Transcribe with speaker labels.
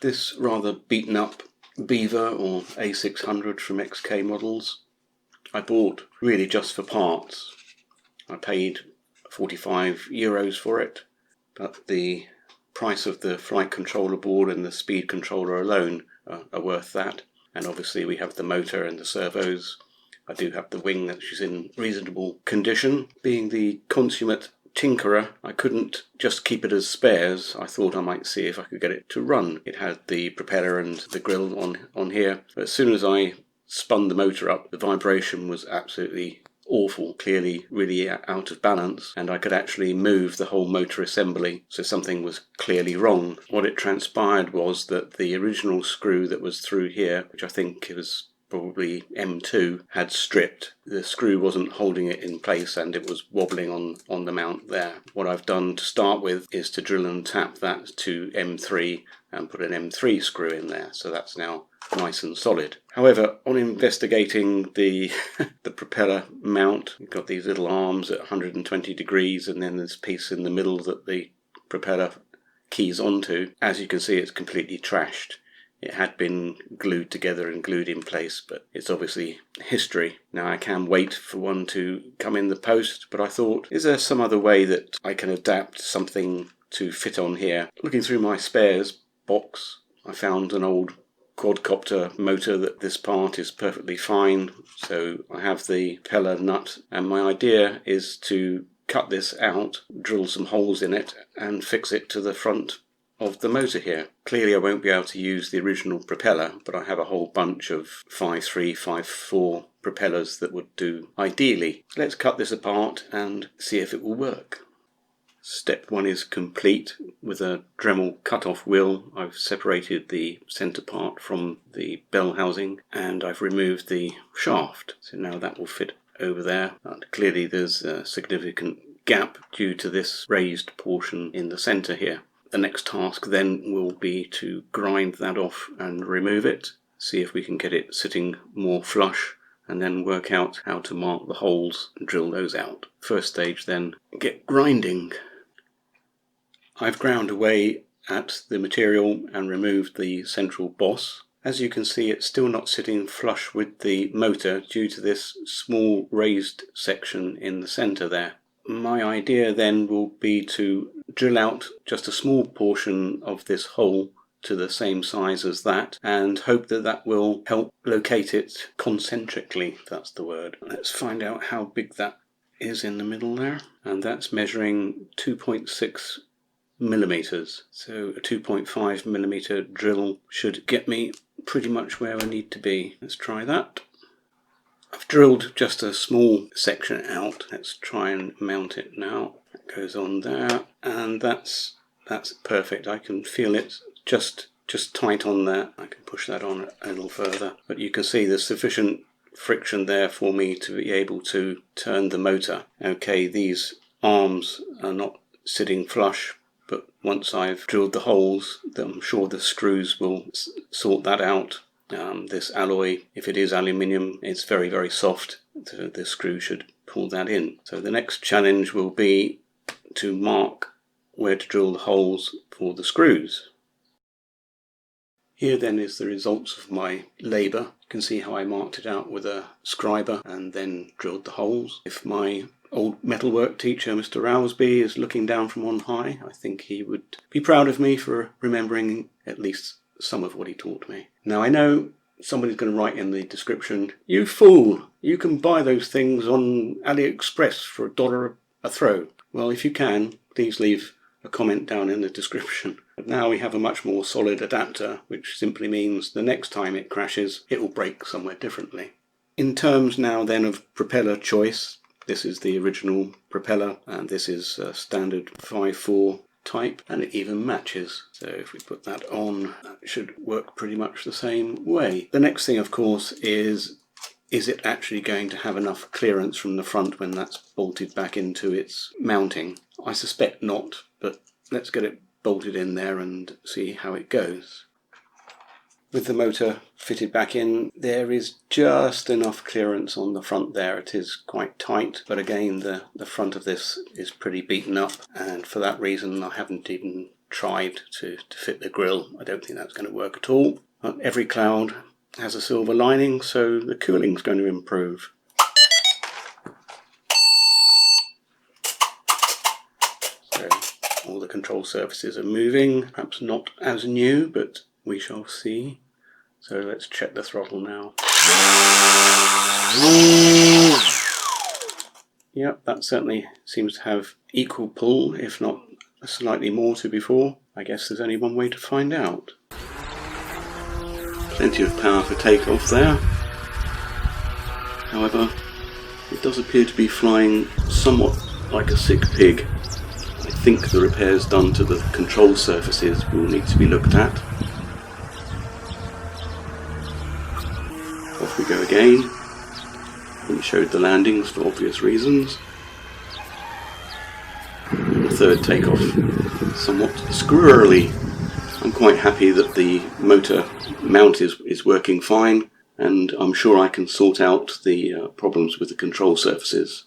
Speaker 1: This rather beaten up Beaver or A600 from XK models I bought really just for parts. I paid €45 for it, but the price of the flight controller board and the speed controller alone are worth that. And obviously we have the motor and the servos. I do have the wing that is in reasonable condition. Being the consummate tinkerer, I couldn't just keep it as spares. I thought I might see if I could get it to run. It had the propeller and the grill on here. But as soon as I spun the motor up, the vibration was absolutely awful, clearly really out of balance, and I could actually move the whole motor assembly, so something was clearly wrong. What it transpired was that the original screw that was through here, which I think it was probably M2, had stripped. The screw wasn't holding it in place and it was wobbling on the mount there. What I've done to start with is to drill and tap that to M3 and put an M3 screw in there, so that's now nice and solid. However, on investigating the the propeller mount, you've got these little arms at 120 degrees and then this piece in the middle that the propeller keys onto. As you can see, it's completely trashed. It had been glued together and glued in place, but it's obviously history. Now I can wait for one to come in the post, but I thought, is there some other way that I can adapt something to fit on here? Looking through my spares box, I found an old quadcopter motor that this part is perfectly fine, so I have the propeller nut, and my idea is to cut this out, drill some holes in it and fix it to the front of the motor here. Clearly I won't be able to use the original propeller, but I have a whole bunch of 5.3, 5.4 propellers that would do ideally. So let's cut this apart and see if it will work. Step 1 is complete. With a Dremel cut-off wheel, I've separated the centre part from the bell housing and I've removed the shaft. So now that will fit over there. But clearly there's a significant gap due to this raised portion in the centre here. The next task then will be to grind that off and remove it, see if we can get it sitting more flush, and then work out how to mark the holes and drill those out. First stage then, get grinding. I've ground away at the material and removed the central boss. As you can see, it's still not sitting flush with the motor due to this small raised section in the centre there. My idea then will be to drill out just a small portion of this hole to the same size as that and hope that that will help locate it concentrically, if that's the word. Let's find out how big that is in the middle there, and that's measuring 2.6 millimeters. So a 2.5 millimeter drill should get me pretty much where I need to be. Let's try that. I've drilled just a small section out. Let's try and mount it now. That goes on there, and that's perfect. I can feel it just tight on there. I can push that on a little further, but you can see there's sufficient friction there for me to be able to turn the motor. Okay, these arms are not sitting flush, but once I've drilled the holes, I'm sure the screws will sort that out. This alloy, if it is aluminium, it's very, very soft. The screw should pull that in. So the next challenge will be to mark where to drill the holes for the screws. Here then is the results of my labour. You can see how I marked it out with a scriber and then drilled the holes. If my old metalwork teacher, Mr. Rowsby, is looking down from on high, I think he would be proud of me for remembering at least some of what he taught me. Now I know somebody's going to write in the description, "You fool, you can buy those things on AliExpress for $1 a throw." Well, if you can, please leave a comment down in the description. But now we have a much more solid adapter, which simply means the next time it crashes, it will break somewhere differently. In terms now then of propeller choice, this is the original propeller and this is a standard 5.4 type, and it even matches. So if we put that on, that should work pretty much the same way. The next thing, of course, is it actually going to have enough clearance from the front when that's bolted back into its mounting? I suspect not, but let's get it bolted in there and see how it goes. With the motor fitted back in, there is just enough clearance on the front there. It is quite tight, but again the front of this is pretty beaten up, and for that reason I haven't even tried to fit the grille. I don't think that's going to work at all. But every cloud has a silver lining, so the cooling's going to improve. So all the control surfaces are moving, perhaps not as new, but we shall see. So let's check the throttle now. Yep, that certainly seems to have equal pull, if not slightly more to before. I guess there's only one way to find out. Plenty of power for takeoff there. However, it does appear to be flying somewhat like a sick pig. I think the repairs done to the control surfaces will need to be looked at. Off we go again. We showed the landings for obvious reasons. The third takeoff, somewhat squirrely. I'm quite happy that the motor mount is working fine, and I'm sure I can sort out the problems with the control surfaces.